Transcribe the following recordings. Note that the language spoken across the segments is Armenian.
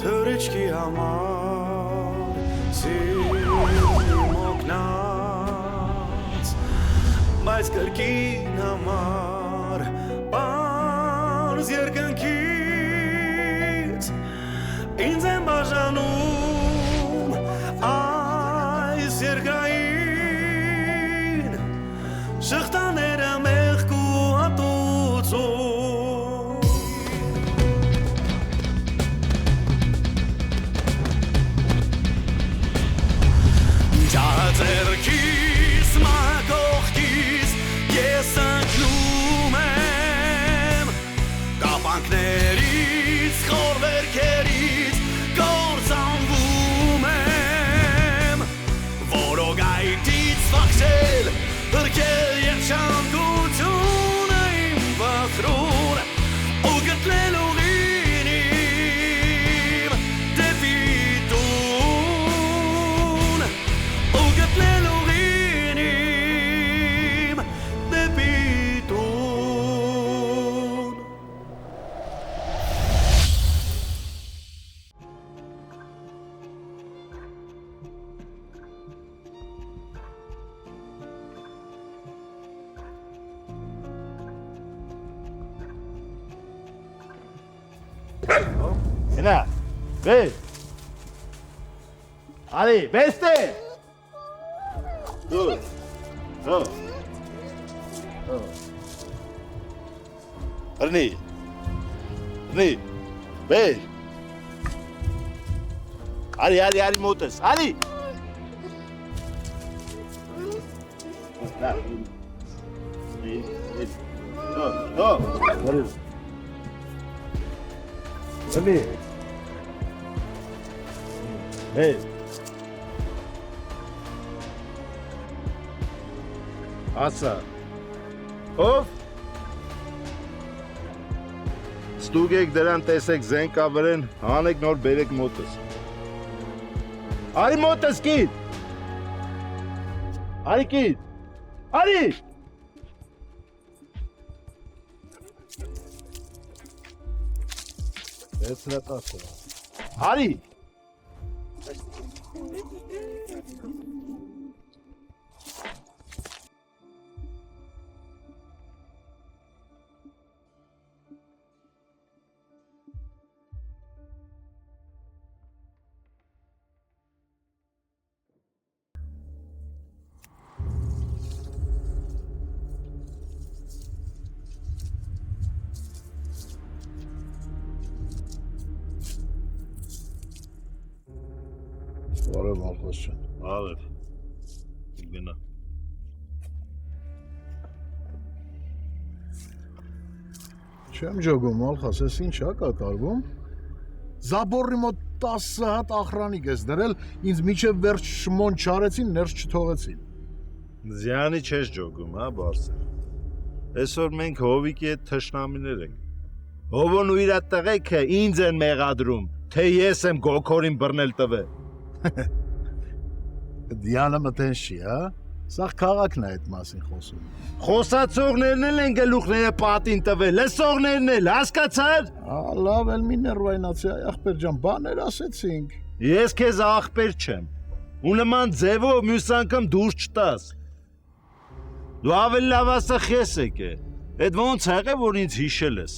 թրիչքի համար սիրում օգնած բայց կրկին համար պարզ երկնքից ինձ եմ բաժանում այս երկրային շղթաները մեղք ու հատուցում ջահը ձեռքիս մակողքիս ես ընկնում եմ կապանքներից խորվերքերից կործանվում եմ որոգայթից վախչել հրկել և շանկությունը իմ վախրուն ու գտնել ուղին իմ դեպի տուն ու գտնել ուղին իմ դեպի տուն Հենա, վեր, արի, վեստ է, դուր, հրնի, վեր, արի մոտս, արի, Հրնի, Hey. Ասա։ Ով։ Ստուգեք դրան տեսեք զենք ավրեն, հանեք նոր բերեք մոտս։ Արի մոտս կիտ։ Արի կիտ։ Արի։ Ես հրատասը։ Արի։ Բարև Ալխաս ջան։ Բարև։ Գնա։ Չեմ ջոգում Ալխաս, ես ինչ է կատարվում։ Զաբորի մոտ 10 հատ ախրանիկ ես դրել, ինձ միջև վերջ շմոն չարեցին, ներս չթողեցին։ Զյանի չես ջոգում, հա, Բարսեր։ Այսօր մենք Հովիկի հետ թշնամիներ ենք։ Հովոն ու իր տղեկը ինձ են մեղադրում, թե ես եմ գոքորին բռնել տվել։ Դիանը մտեն չի, հա? Սաղ քաղաքն է այդ մասին խոսում։ Խոսացողներն էլ են գլուխները պատին տվել, լսողներն էլ, հասկացար։ Լավ էլ մի ներվայնացի, ախպեր ջան, բաներ ասեցինք։ Ես քեզ ախպեր չեմ, ու նման ձևով մյուս անգամ դուրս չտաս։ Դու ավելի լավ ասա խես եկե, այդ ոնց եղե, որ ինձ հիշել ես։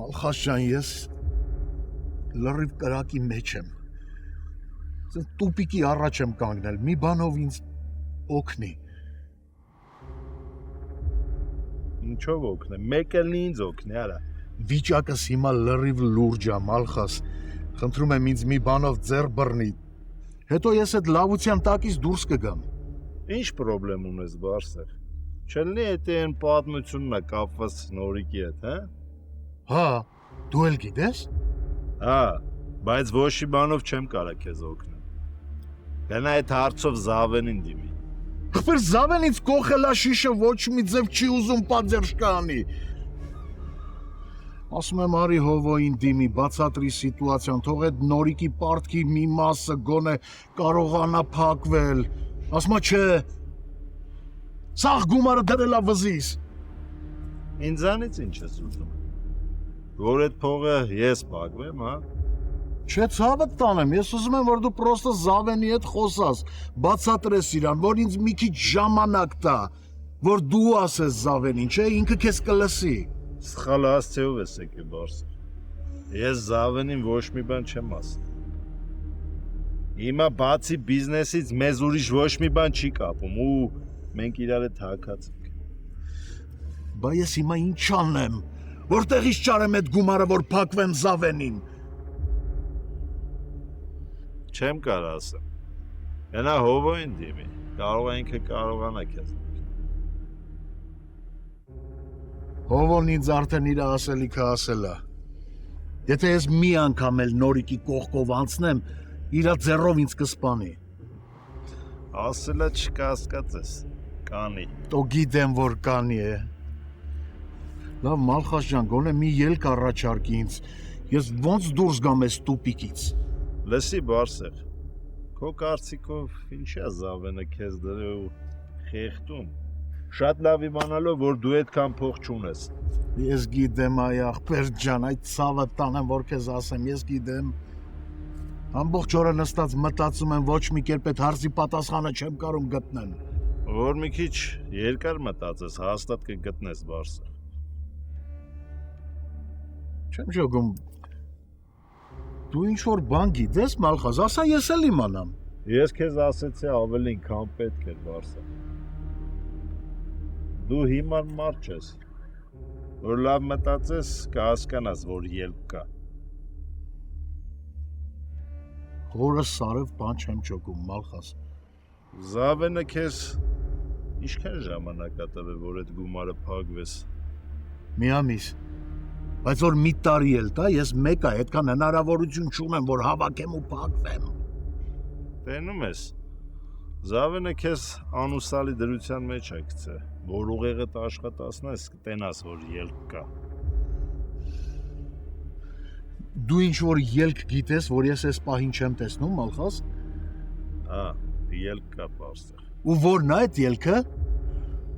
Ալխաս ջան, ես լրիվ կրակի մեջ եմ։ Տուպիկի առաջ եմ կանգնել, մի բանով ինձ օգնի։ Ինչով օգնեմ, մեկ էլ ինձ օգնի, արա։ Վիճակս հիմա լրիվ լուրջ է, Ալխաս։ Խնդրում եմ ինձ մի բանով ձեռ բռնի։ Հետո ես այդ լավության տակից դուրս կգամ։ Ինչ պրոբլեմ ունես, Բարսեր։ Չլինի էդ այն պատմությունն է կապված Նորիկի հետ, հա։ Հա, դու էլ գիտես։ Հա, բայց ոչ մի բանով չեմ կարող քեզ օգնել։ Գնա այդ հարցով Զավենին դիմի։ Ախպեր Զավեն ինձ կողելա շիշը ոչ մի ձև չի ուզում պատերժ կանի։ Ասում եմ արի Հովոյին դիմի, բացատրի սիտուացիան, թող այդ Նորիկի պարտքի մի մասը գոնե կարողանա փակվել։ Ասում չէ։ Սաղ գումարը դրելա վզիս։ Ինձանից ինչ ես ուզում։ Որ այդ փողը ես փակվեմ, հա։ Չէ, ցավը տանեմ, ես ուզում եմ, որ դու պրոստը Զավենի հետ խոսաս, բացատրես իրան, որ ինձ մի քիչ ժամանակ տա, որ դու ասես Զավենին, չէ, ինքը քեզ կլսի։ Սխալ հասցեով ես եկել Բարսեր։ Ես Զավենին ոչ մի բան չեմ ասել։ Հիմա բացի բիզնեսից մեզ ուրիշ ոչ մի բան չի կապում ու մենք իրար հետ հակած ենք։ Բա ես հիմա ինչ անեմ, որտեղից ճարեմ այդ գումարը, որ փակվեմ Զավենին։ Չեմ կարող ասեմ։ Գնա հովոյին դիմի, կարող է ինքը կարողանա քեզ։ Հովոն ինձ արդեն իր ասելիքը ասել է։ Եթե ես մի անգամ էլ Նորիկի կողքով անցնեմ, իրա ձեռով ինձ կսպանի։ Ասելա չկասկածես, կանի։ Տո գիտեմ, որ կանի է։ Լավ, Մալխաս ջան, գոնե մի ելք առաջարկի ինձ։ Ես ոնց դուրս գամ այս տուպիկից։ Լսի Բարսեր, քո կարծիքով ինչի է Զավենը քեզ դրել ու խեղդում։ Շատ լավ իմանալով, որ դու այդքան փող չունես։ Ես գիտեմ, այ ախպեր ջան, այդ ցավը տանեմ, որ քեզ ասեմ, ես գիտեմ։ Ամբողջ օրը նստած մտածում եմ, ոչ մի կերպ այդ հարցի պատասխանը չեմ կարող գտնել։ Որ մի քիչ երկար մտածես, հաստատ կգտնես Բարսեր։ Չեմ ճոգում։ Դու ինչ որ բան գիտես, Մալխաս, ասա ես էլ իմանամ։ Ես քեզ ասեցի ավելին, քան պետք է Բարսեր։ Դու հիմար մարդ ես, որ լավ մտածես, կհասկանաս, որ ելք կա։ Հորը սարև բան չեմ ճոգում, Մալխաս։ Զավենը քեզ ինչքան ժամանակ է տվել, որ այդ գումարը փակվես։ Մի ամիս։ Բայց որ մի տարի էլ տա, ես մեկ է, այդքան հնարավորություն չունեմ, որ հավաքեմ ու փակվեմ։ Տենում ես, Զավենը քեզ անուսալի դրության մեջ է գցել, որ ուղեղդ աշխատացնես, կտենաս, որ ելք կա։ Դու ինչ որ ելք գիտես, որ ես այս պահին չեմ տեսնում, Մալխաս։ Հա, ելք կա Բարսեր։ Ու որն է այդ ելքը։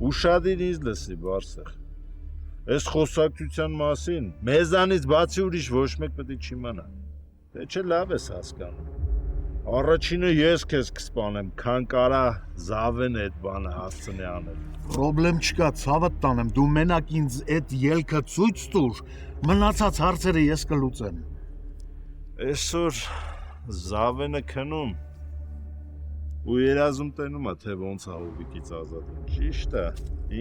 Ուշադիր ինձ լսի Բարսեր։ Այս խոսակցության մասին մեզանից բացի ուրիշ ոչ մեկ պետք է չիմանա։ Դե չէ լավ ես հասկանում։ Առաջինը ես քեզ կսպանեմ, քան կարա Զավենը այդ բանը հասցնի անել։ Պրոբլեմ չկա, ցավը տանեմ, դու մենակ ինձ այդ ելքը ցույց տուր, մնացած հարցերը ես կլուծեմ։ Այսօր Զավենը քնում ու երազում տենում է, թե ոնց է հովիկից ազատում։ Ճիշտ է,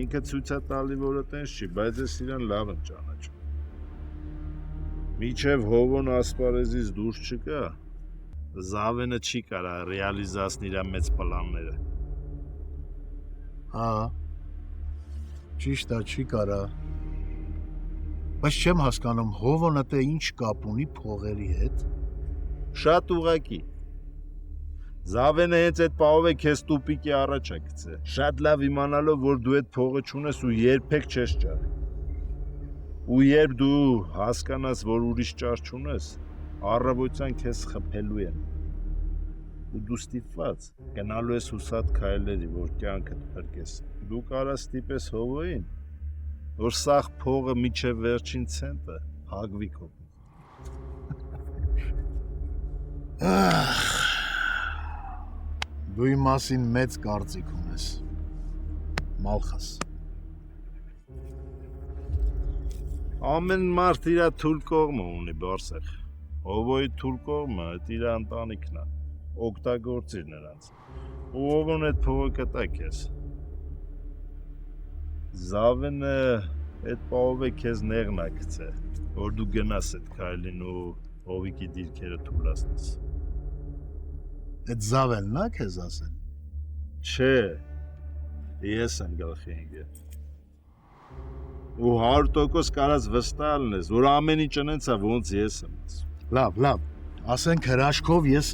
ինքը ցույց է տալի, որ այտենց չի, բայց ես իրան լավ եմ ճանաչում։ Մինչև հովոն ասպարեզից դուրս չկա, Զավենը չի կարա ռեալիզացնել իր մեծ պլանները։ Հա։ Ճիշտ է, չի կարա։ Բայց չեմ հասկանում, հովոնը թե ինչ կապ ունի փողերի հետ։ Շատ ուղղակի։ Զավենը հենց այդ պահով է քեզ տուպիկի առաջ է գցել։ Շատ լավ իմանալով, որ դու այդ փողը չունես ու երբեք չես ճարի։ Ու երբ դու հասկանաս, որ ուրիշ ճար չունես, առավոտյան քեզ խփելու են։ Ու դու ստիպված գնալու ես հուսատ քայլերի, որ կյանքդ փրկես։ Դու կարաս ստիպես հովոյին, որ սաղ փողը միջև վերջին ցենտը հագվի քո։ Դու իմ մասին մեծ կարծիք ունես, Մալխաս։ Ամեն մարդ իր թույլ կողմը ունի Բարսեր։ Հովոյի թույլ կողմը այդ իր ընտանիքն է։ Օգտագործիր նրանց։ Ու ովն այդ փողը կտա քեզ։ Զավենը այդ պահով է քեզ նեղն է գցել, որ դու գնաս այդ քայլին ու հովիկի դիրքերը թույլատնես։ Այդ Զավենն է քեզ ասել։ Չէ, ես եմ գլխի ընկել։ Ու 100% կարաս վստահ լինես, որ ամեն ինչ այնց է, ոնց ես եմ ասում։ Լավ, ասենք հրաշքով ես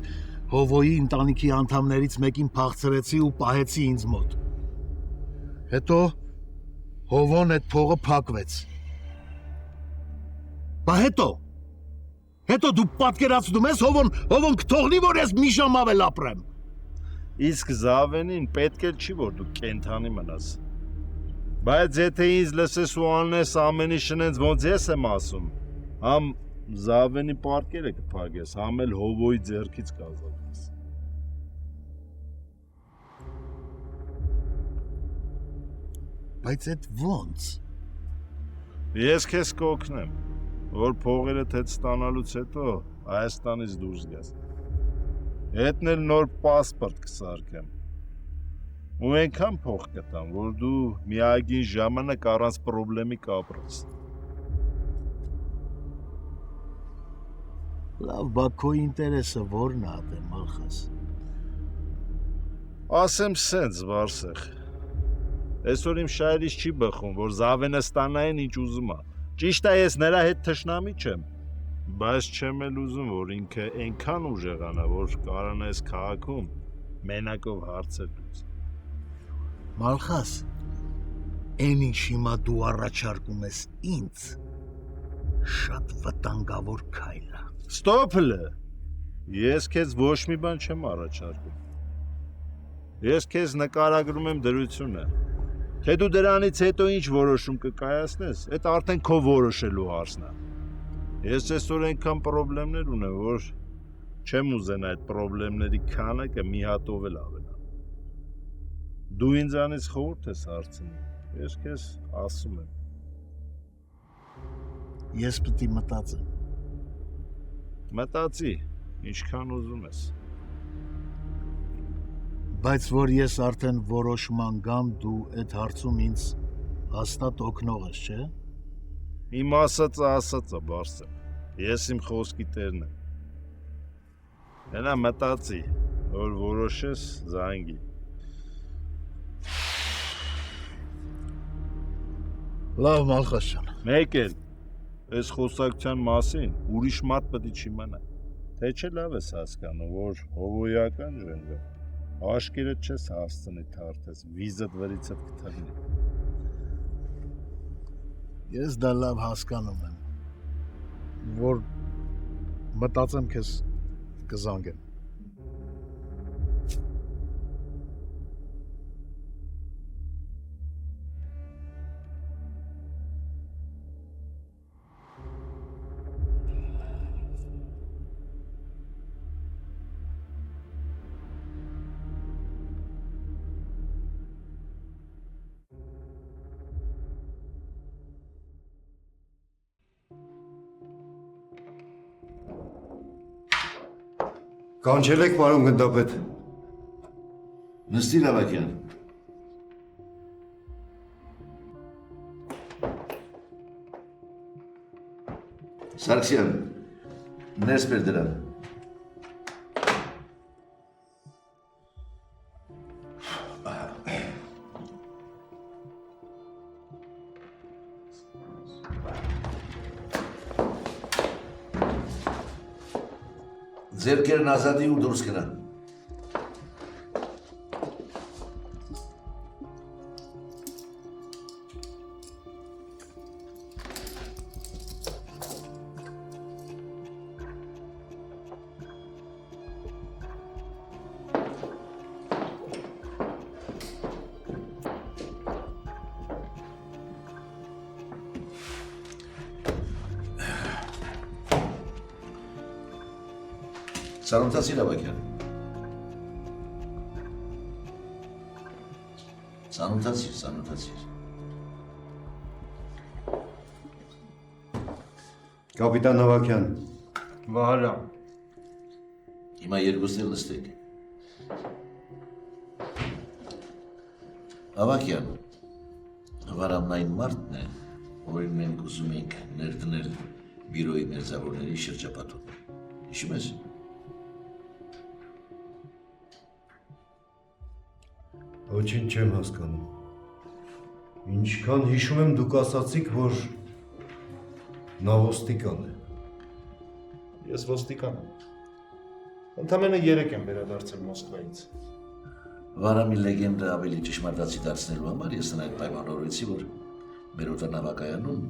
Հովոյի ընտանիքի անդամներից մեկին փախցրեցի ու պահեցի ինձ մոտ։ Հետո Հովոն այդ փողը փակվեց։ Բա հետո դու պատկերացնում ես Հովոն կթողնի, որ ես մի ժամ ավել ապրեմ։ Իսկ Զավենին պետք է չի, որ դու կենթանի մնաս։ Բայց եթե ինձ լսես ու անես ամեն ինչ շնենց ոնց ես եմ ասում, համ Զավենի պարկերը կփակես, համ էլ հովոյի ձեռքից կազատվես։ Բայց այդ ոնց։ Ես քեզ կօգնեմ, որ փողերը թե ստանալուց հետո Հայաստանից դուրս գաս։ Հետն էլ նոր պասպորտ կսարքեմ։ Ու այնքան փող կտամ, որ դու միագին ժամանակ առանց պրոբլեմի կապրես։ Լավ, բա քո ինտերեսը ո՞րն է, Մալխաս։ Ասեմ սենց, Վարսեղ։ Այսօր իմ շայրից չի բխում, որ Զավենը ստանային ինչ ուզում է։ Ճիշտ է, ես նրա հետ թշնամի չեմ, բայց չեմ էլ ուզում, որ ինքը այնքան ուժեղանա, որ կարողանա այս քաղաքում մենակով հարցեր լուծել։ Մալխաս, այն ինչ հիմա դու առաջարկում ես ինձ, շատ վտանգավոր քայլ է։ Ստոփլը, ես քեզ ոչ մի բան չեմ առաջարկում։ Ես քեզ նկարագրում եմ դրությունը։ Թե դու դրանից հետո ինչ որոշում կկայացնես, այդ արդեն քո որոշելու հարցն է։ Ես այսօր այնքան պրոբլեմներ ունեմ, որ չեմ ուզենա այդ պրոբլեմների քանակը մի հատով էլ ավելանա։ Դու ինձանից խորհուրդ ես հարցնում, ես քեզ ասում եմ։ Ես պիտի մտածեմ։ Մտածի, ինչքան ուզում ես։ Բայց որ ես արդեն որոշման գամ, դու այդ հարցում ինձ հաստատ օգնող ես, չէ՞։ Իմ ասածը, Բարսել, ես իմ խոսքի տերն եմ։ Հենա մտածի, որ որոշես զանգի։ Լավ, Մալխաս ջան։ Մեկ էլ, այս խոսակցության մասին ուրիշ մարդ պետք չիմանա։ Թե չէ լավ ես հասկանում, որ հովոյական ժենգը աշկերտ չես հասցնի թարթես, վիզդ վրիցդ կթռնի։ Ես դա լավ հասկանում եմ, որ մտածեմ քեզ կզանգեմ։ Կանչել եք, պարոն գնդապետ։ Նստիր Ավագյան։ Սարգսյան, ներս բեր դրան։ Ձերքերն ազատի ու դուրս գնա։ Ծանոթացիր Ավագյան։ Ծանոթացիր։ Կապիտան Ավագյան։ Վահրամ։ Հիմա երկուսն էլ նստեք։ Ավագյան, Վարամն այն մարդն է, որին մենք ուզում ենք ներդնել բյուրոյի մերձավորների շրջապատում։ Հիշում ես։ Ոչինչ չեմ հասկանում։ Ինչքան հիշում եմ, դուք ասացիք, որ նա ոստիկան է։ Ես ոստիկան եմ։ Ընդամենը 3 եմ վերադարձել Մոսկվայից։ Վարամի լեգենդը ավելի ճշմարտացի դարձնելու համար ես նրան պայմանավորեցի, որ մեր օդանավակայանում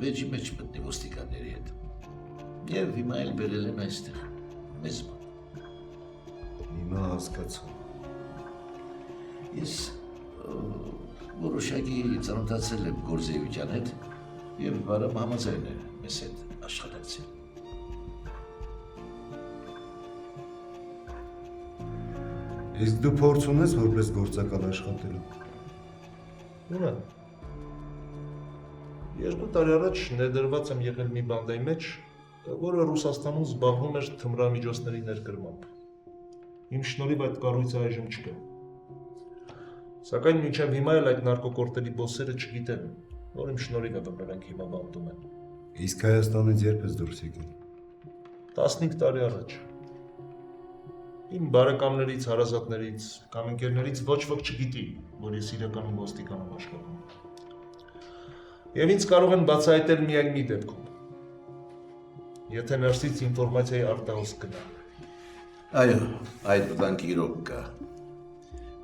վեճի մեջ մտնի ոստիկանների հետ։ Եվ հիմա էլ բերել են այստեղ, մեզ մոտ։ Հիմա հասկացա։ Ես որոշակի ծանոթացել եմ Գորզեևիչյան հետ և Վարամ համաձայն է մեզ հետ աշխատակցել։ Իսկ դու փորձ ունես որպես գործակալ աշխատելու։ Ունեմ։ 2 տարի առաջ ներդրված եմ եղել մի բանդայի մեջ, որը Ռուսաստանում զբաղվում էր թմրամիջոցների ներկրմամբ։ Իմ շնորհիվ այդ կառույցը այժմ չկա։ Սակայն մինչև հիմա էլ այդ նարկոկորտերի բոսերը չգիտեն, որ իմ շնորհիվ է նրանք հիմա բանտում են։ Իսկ Հայաստանից երբ ես դուրս եկել։ 15 տարի առաջ։ Իմ բարեկամներից, հարազատներից կամ ընկերներից ոչ ոք չգիտի, որ ես իրականում ոստիկանում աշխատում եմ։ Եվ ինձ կարող են բացահայտել միայն մի դեպքում, եթե ներսից ինֆորմացիայի արտահոսք գնա։ Այո, այդ վտանգը իրոք կա։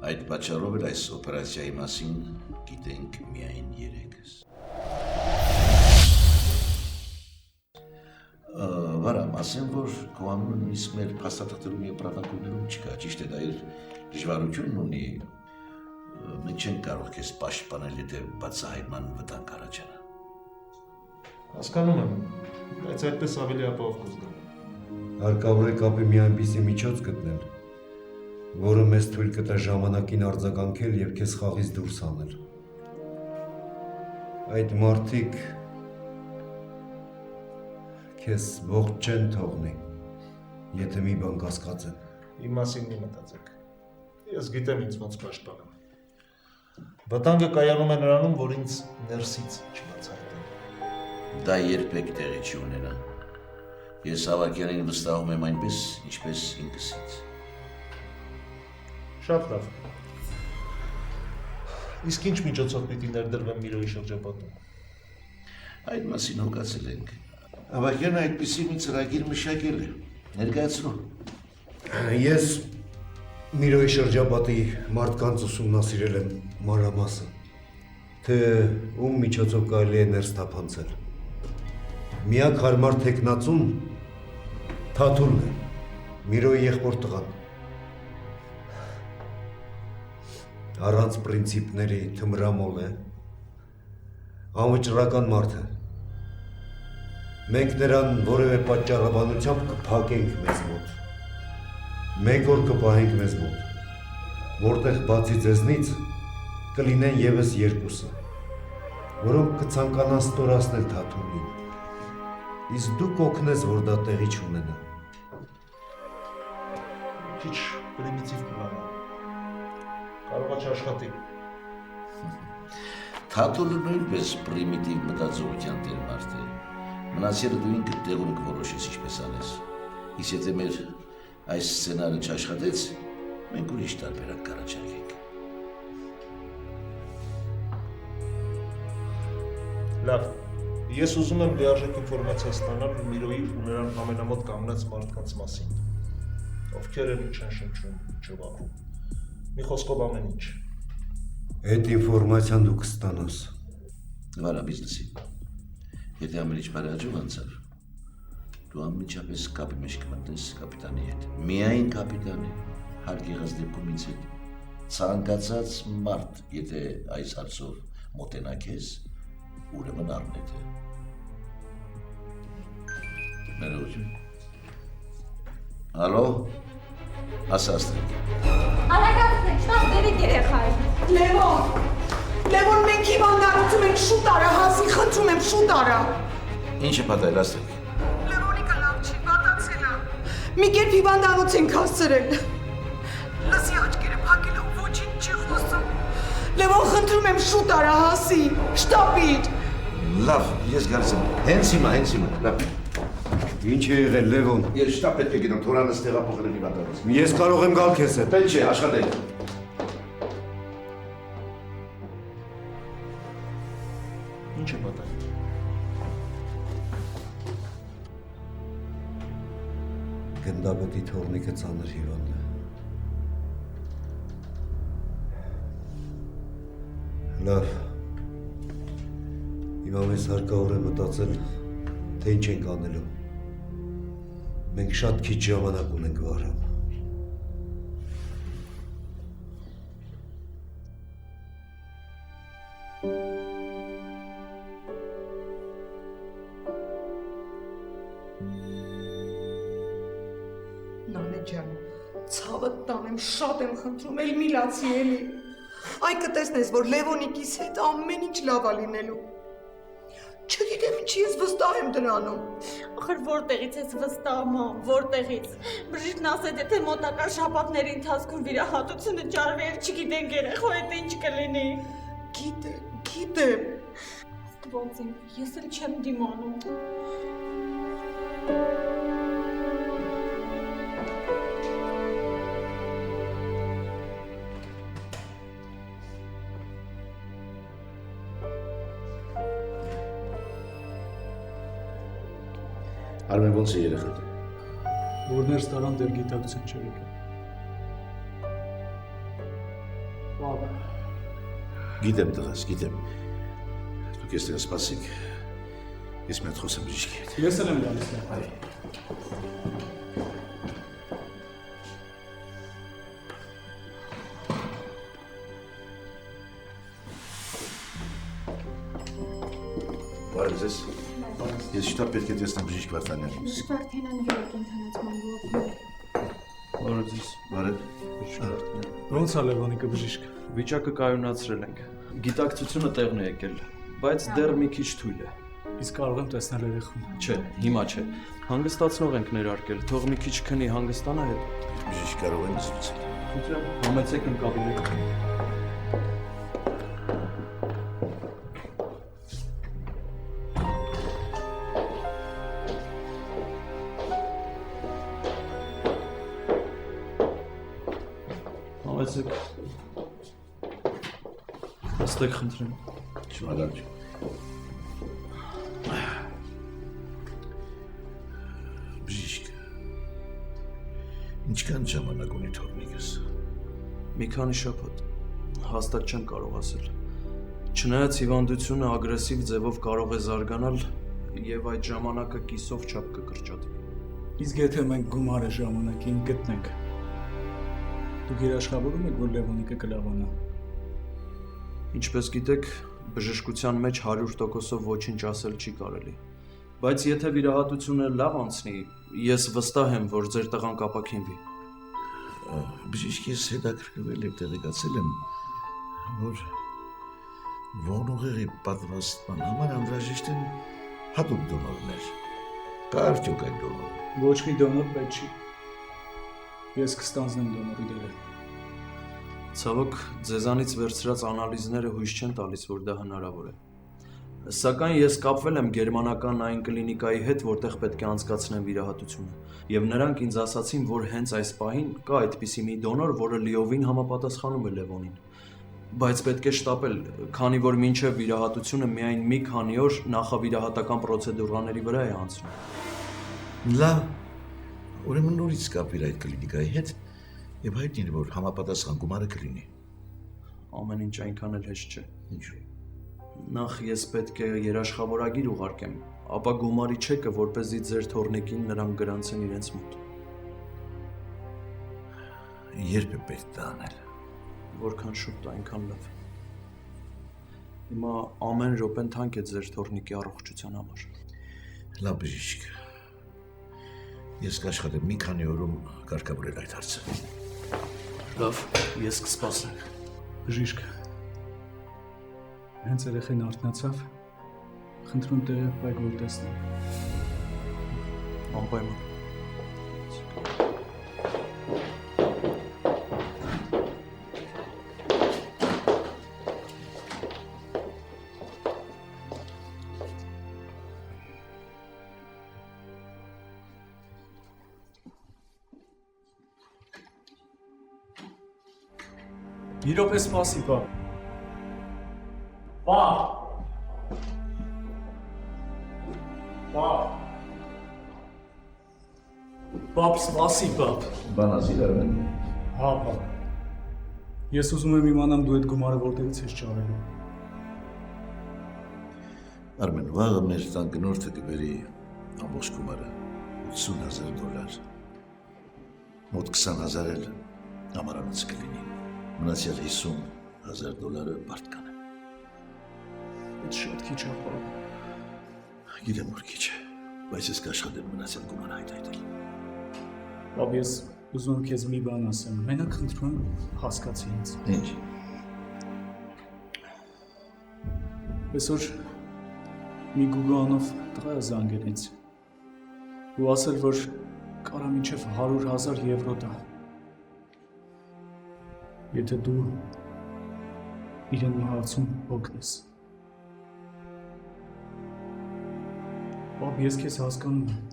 Այդ պատճառով էլ այս օպերացիայի մասին գիտենք միայն երեքս։ Վարամ, ասեմ, որ քո անունը նույնիսկ մեր փաստաթղթերում և պրոտոկոլներում չկա, ճիշտ է, դա իր դժվարությունն ունի։ Մենք չենք կարող քեզ պաշտպանել, եթե բացահայտման վտանգ առաջանա։ Հասկանում եմ, բայց այդպես ավելի ապահով կզգամ։ Հարկավոր է կապի մի այնպիսի միջոց գտնել, որը մեզ թույլ կտա ժամանակին արձագանքել և քեզ խաղից դուրս հանել։ Այդ մարդիկ քեզ ողջ չեն թողնի, եթե մի բան կասկածեն։ Իմ մասին մի մտածեք։ Ես գիտեմ ինձ ոնց պաշտպանեմ։ Վտանգը կայանում է նրանում, որ ինձ ներսից չբացահայտեն։ Դա երբեք տեղի չի ունենա։ Ես Ավագյանին վստահում եմ այնպես, ինչպես ինքս ինձ։ Շատ լավ։ Իսկ ինչ միջոցով պիտի ներդրվեմ Միրոյի շրջապատում։ Այդ մասին հոգացել ենք։ Ավագյանը այդպիսի մի ծրագիր մշակել է։ Ներկայացրու։ Ես Միրոյի շրջապատի մարդկանց ուսումնասիրել եմ մանրամասն, թե ում միջոցով կարելի է ներս թափանցել։ Միակ հարմար թեկնածուն Թաթուլն է, Միրոյի եղբոր տղան։ Առանց պրինցիպների թմրամոլ է, անվճռական մարդ է։ Մենք նրան որևէ պատճառաբանությամբ կփակենք մեզ մոտ, մեկ օր կպահենք մեզ մոտ, որտեղ բացի ձեզնից կլինեն ևս երկուսը, որոնք կցանկանան ստորացնել Թաթուլին, իսկ դու կօգնես, որ դա տեղի չունենա։ Քիչ պրիմիտիվ պլան է։ Կարող է չաշխատի։ Թաթուլը նույնպես պրիմիտիվ մտածողության տեր մարդ է։ Մնացյալը դու ինքդ տեղում կորոշես ինչպես անես։ Իսկ եթե մեր այս սցենարը չաշխատեց, մենք ուրիշ տարբերակ կառաջարկենք։ Լավ, ես ուզում եմ լիարժեք ինֆորմացիա ստանալ Միրոյի ու նրան ամենամոտ կանգնած մարդկանց մասին, ովքեր են ինչ են շնչում, ջոբակում։ Մի խոսքով ամեն ինչ։ Այդ ինֆորմացիան դու կստանաս։ Վարա բիզնեսի։ Եթե ամեն ինչ բարեհաջող անցավ, դու անմիջապես կապի մեջ կմտնես կապիտանի հետ։ Միայն կապիտանի, հարկ եղած դեպքում ինձ հետ։ Ցանկացած մարդ, եթե այս հարցով մոտենա քեզ, ուրեմն առնետ է։ Ներողություն։ Ալո, ասացեք։ Արագացնեք, շատ դերեք երեխա է։ Լևոն, մենք հիվանդանոցում ենք, շուտ արա, հասի, խնդրում եմ, շուտ արա։ Ինչ է պատահել, ասեք։ Լևոնիկը լավ չի, պատացել է։ Մի կերպ հիվանդանոց ենք հասցրել։ Լսի աչքերը փակել ու ոչինչ չի խոսում։ Լևոն, խնդրում եմ, շուտ արա, հասի, շտապիր։ Լավ, ես գալիս եմ։ Հենց հիմա, լավ։ Ինչ է եղել, Լևոն։ Ես շտապ պետք է գնամ, Թորանս տեղափոխել եմ հիվանդանոց։ Ես կարող եմ գալ քեզ հետ։ Պետք չէ, աշխատենք։ Ինչ է պատահել։ Գնդապետի թորնիկը ծանր հիվանդ է։ Լավ։ Հիմա մեզ հարկավոր է մտածել, թե ինչ ենք անելու։ Մենք շատ քիչ ժամանակ ունենք, Վահրամ։ ջան, ցավը տանեմ, շատ եմ խնդրում, էլ մի լացի էլի։ Այ կտեսնես, որ Լևոնիկիս հետ ամեն ինչ լավ է լինելու։ Չգիտեմ ինչի ես վստահ եմ դրանում։ Ախր որտեղից ես վստահ, մամ, որտեղից։ Բժիշկն ասեց, եթե մոտակա շաբաթների ընթացքում վիրահատությունը ջարվեր, չգիտենք երեխու հետ ինչ կլինի։ Գիտեմ։ Աստված իմ, ես էլ չեմ դիմանում։ Արմեն ոնց է երեխան։ Որ ներս տարան դեր գիտակցություն չէ եկել։ Բաբա, Գիտեմ տղաս, գիտեմ։ Դուք եստեղ սպասիք։ Ես մի հատ խոսեմ բժիշկի հետ։ ես էլ եմ գալիս դեռ։ Բարև ձեզ։ Ես շտապ պետք է տեսնեմ բժիշկ Վարդանյանին։ Բժիշկ Վարդանյանը եկել ընթանացման գլուխ։ Բարև ձեզ։ Բարև։ Ոնց է Լևոնիկը բժիշկ։ Վիճակը կայունացրել ենք։ Գիտակցությունը տեղն է եկել, բայց դեռ մի քիչ թույլ է։ Իսկ կարող եմ տեսնել երեխուն։ Չէ, հիմա չէ։ Հանգստացնող ենք ներարկել, թող մի քիչ քնի հանգստանա հետ։ Բժիշկ կարող են զրուցել։ Համեցեք իմ կաբինետ։ Համեցեք։ Աստեք խնդրեմ։ Շնորհակալ։ Բժիշկ։ Ինչքան ժամանակ ունի թորնիկս։ Մի քանի շաբաթ։ Հաստատ չեմ կարող ասել։ Չնայած հիվանդությունը ագրեսիվ ձևով կարող է զարգանալ եւ այդ ժամանակը կիսով չափ կկրճատվի։ Իսկ եթե մենք գումարը ժամանակին գտնենք, դուք երաշխավորում եք, որ Լևոնիկը կլավանա։ Ինչպես գիտեք, բժշկության մեջ 100%-ով ոչինչ ասել չի կարելի։ Բայց եթե վիրահատությունը լավ անցնի, ես վստահ եմ, որ ձեր տղան կապաքինվի։ Բժիշկ ես հետաքրքրվել եւ տեղեկացել եմ, որ ողնուղեղի պատվաստման համար անհրաժեշտ են հատուկ դոնորներ։ Կա արդյոք այդ դոնորը։ Ոչ մի դոնոր պետք չի։ Ես կստանձնեմ դոնորի դերը։ Ցավոք, ձեզանից վերցրած անալիզները հույս չեն տալիս, որ դա հնարավոր է։ Սակայն ես կապվել եմ գերմանական այն կլինիկայի հետ, որտեղ պետք է անցկացնեն վիրահատությունը, եւ նրանք ինձ ասացին, որ հենց այս պահին կա այդպիսի մի դոնոր, որը լիովին համապատասխանում է Լևոնին։ Բայց պետք է շտապել, քանի որ մինչև վիրահատությունը միայն մի քանի օր նախավիրահատական պրոցեդուրաների վրա է անցնում։ Լավ, ուրեմն նորից կապվիր այդ կլինիկայի հետ եւ հայտնիր, որ համապատասխան գումարը կլինի։ Ամեն ինչ այնքան էլ հեշտ չէ։ Ինչու՞։ Նախ ես պետք է երաշխավորագիր ուղարկեմ, ապա գումարի չեկը, որպեսզի ձեր թորնիկին նրանք գրանցեն իրենց մոտ։ Երբ է պետք դա անել։ Որքան շուտ, այնքան լավ։ Հիմա ամեն րոպեն թանկ է ձեր թորնիկի առողջության համար։ Լավ բժիշկ։ Ես կաշխատեմ մի քանի օրում կարգավորել այդ հարցը։ Լավ, ես կսպասեմ։ Բժիշկ։ Հենց երեխեն արթնացավ, խնդրում տեղը պայք որ տեսնեմ։ Անպայման։ Մի րոպե սպասի, պապ։ Պապ։ Պապ, սպասի, պապ։ Բան ասիր Արմեն։ Հա, պապ։ Ես ուզում եմ իմանամ դու այդ գումարը որտեղից ես ճարելու։ Արմեն, վաղը մեր տանկնորդը կբերի ամբողջ գումարը $80,000։ Մոտ 20,000 էլ ամարանից կլինի։ Մնացյալ $50,000 պարտքան է։ Այդ շատ քիչ է, պապ։ Գիտեմ որ քիչ է, բայց ես կաշխատեմ մնացյալ գումարը հայտայտել։ Պապ, ես Ուզում եմ քեզ մի բան ասեմ, մենակ խնդրում եմ հասկացի ինձ։ Ինչ։ Այսօր մի գուգանով տղա է զանգել ինձ ու ասել, որ կարա մինչև 100,000 եվրո տա։ Եթե դու իրեն մի հարցում օգնես։ Պապ, ես քեզ հասկանում եմ,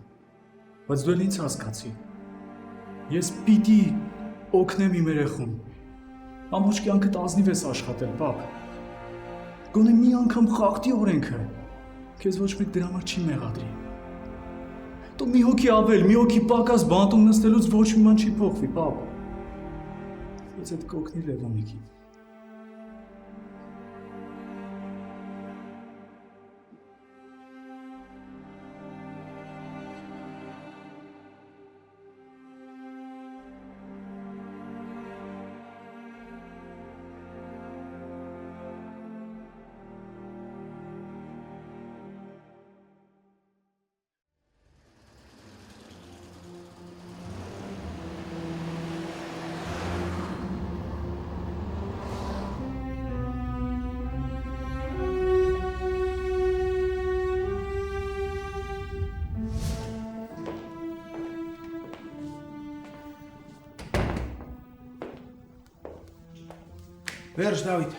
բայց դու էլ ինձ հասկացի։ Ես պիտի օգնեմ իմ երեխուն։ Ամբողջ կյանքդ ազնիվ ես աշխատել, պապ։ Գոնե մի անգամ խախտի օրենքը, քեզ ոչ մեկ դրա համար չի մեղադրի։ Դու մի հոգի ավել, մի հոգի պակաս բանտում նստելուց ոչ մի բան չի փոխվի, պապ։ Բայց այդ կօգնի Լևոնիկին։ Վերջ, Դավիթ,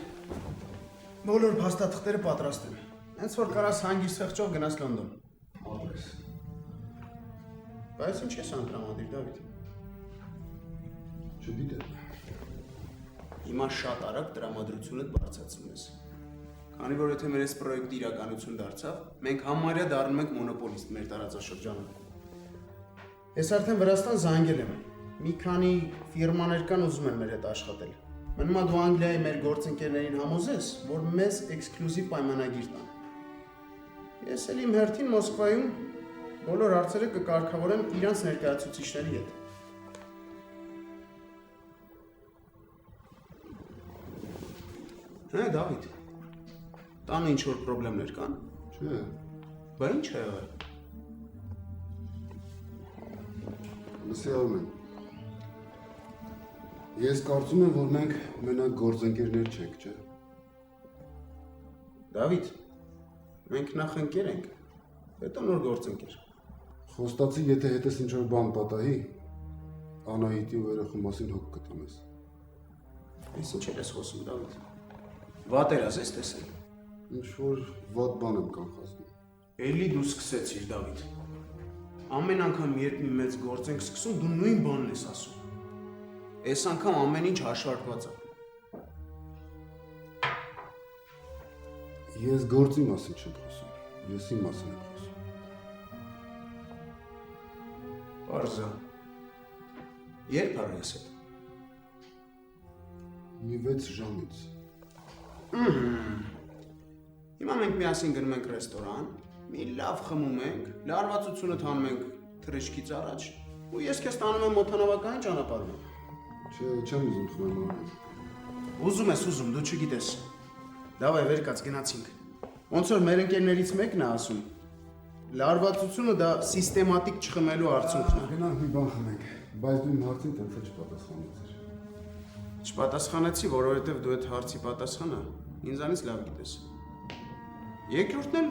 բոլոր փաստաթղթերը պատրաստ են, հենց որ կարաս հանգիստ խեղճով գնաս Լոնդոն։ Ալես։ Բայց ինչ ես անդրամադիր, Դավիթ։ Չգիտեմ։ Հիմա շատ արագ տրամադրությունդ բարձրացնում ես։ Քանի որ եթե մեր այս պրոյեկտը իրականություն դարձավ, մենք համարյա դառնում ենք մոնոպոլիստ մեր տարածաշրջանում։ Ես արդեն Վրաստան զանգել եմ։ Մի քանի ֆիրմաներ կան ուզում են մեր հետ աշխատել։ Մնում է դու Անգլիայի մեր գործընկերներին համոզես, որ մեզ էքսկլյուզիվ պայմանագիր տան։ Ես էլ իմ հերթին Մոսկվայում բոլոր հարցերը կկարգավորեմ իրանց ներկայացուցիչների հետ։ Հա, Դավիթ, տանը ինչ-որ պրոբլեմներ կան։ Չէ։ Բա ինչ է եղել։ Լսի Արմեն։ Ես կարծում եմ, որ մենք մենակ գործընկերներ չենք, չէ։ Դավիթ, մենք նախ ընկեր ենք, հետո նոր գործընկեր։ Խոստացի, եթե հետս ինչ-որ բան պատահի, Անահիտի ու երեխու մասին հոգ կտանես։ Այս ինչ ես խոսում, Դավիթ։ Վատերաս ես տեսել։ Ինչ-որ վատ բան եմ կանխազգում։ Էլի դու սկսեցիր, Դավիթ։ Ամեն անգամ, երբ մի մեծ գործ ենք սկսում, դու նույն բանն ես ասում։ Այս անգամ ամեն ինչ հաշվարկված է։ Ես գործի մասին չեմ խոսում, ես իմ մասին եմ խոսում։ Պարզա։ Երբ արես հետ։ Մի 6 ժամից։ Հիմա մենք միասին գնում ենք ռեստորան, մի լավ խմում ենք, լարվածությունը տանում ենք թռիչքից առաջ, ու ես քեզ տանում եմ օդանավակային ճանապարհով։ Չեմ ուզում խմեմ։ Ուզում ես, ուզում, դու չգիտես։ Դավայ, վեր կաց, գնացինք։ Ոնց որ մեր ընկերներից մեկն է ասում, լարվածությունը դա սիստեմատիկ չխմելու արդյունքն է։ Գնանք մի բան խմենք, բայց դու իմ հարցին տենց չպատասխանեցիր։ Չպատասխանեցի, որովհետև դու այդ հարցի պատասխանը ինձանից լավ գիտես։ Երկրորդն էլ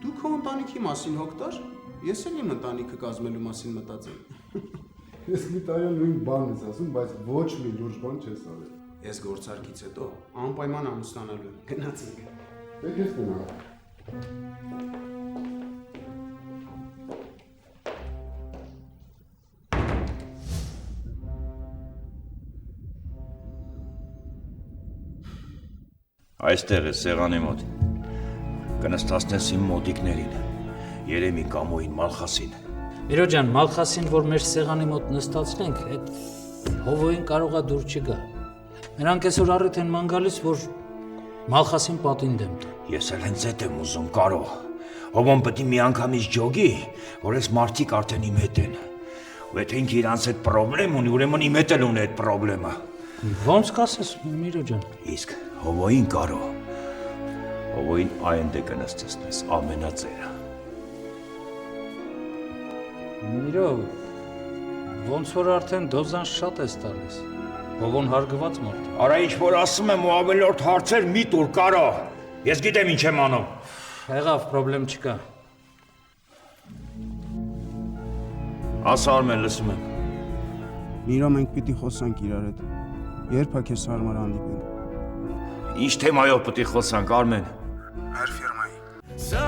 դու քո ընտանիքի մասին հոգ տար, ես էլ իմ ընտանիքը կազմելու մասին մտածեմ։ Ես մի տարի նույն բանն ես ասում, բայց ոչ մի լուրջ բան չես արել։ Ես գործարկից հետո անպայման ամուսնանալու եմ։ Գնացինք։ Դե ես գնամ։ Այստեղ է սեղանի մոտ։ Կնստացնես իմ մոտիկներին, Երեմի Կամոյին, Մալխասին։ Միրո ջան, Մալխասին, որ մեր սեղանի մոտ նստացնենք, այդ հովոյին կարողա դուր չգա։ Նրանք այսօր առիթ են ման գալիս, որ Մալխասին պատին դեմ տա։ Ես էլ հենց այդ եմ ուզում, կարող։ Հովոն պետք է միանգամից ջոգի, որ այս մարդիկ արդեն իմ հետ են։ Ու եթե ինքը իրանց հետ պրոբլեմ ունի, ուրեմն իմ հետ էլ ունի այդ պրոբլեմը։ Ոնց կասես, Միրո ջան։ Իսկ հովոյին կարող։ Հովոյին այնդ է կնստեցնես, ամենածերը։ Միրո, ոնց որ արդեն դոզան շատ ես տալիս։ Հովոն հարգված մարդ է։ Արա ինչ որ ասում եմ ու ավելորդ հարցեր մի տուր կարո։ Ես գիտեմ ինչ եմ անում։ Եղավ, պրոբլեմ չկա։ Ասա Արմեն, լսում եմ։ Միրա, մենք պիտի խոսանք իրար հետ։ Երբ է քեզ հարմար հանդիպենք։ Ինչ թեմայով պետք է խոսանք, Արմեն։ Մեր ֆիրմայի։ Սա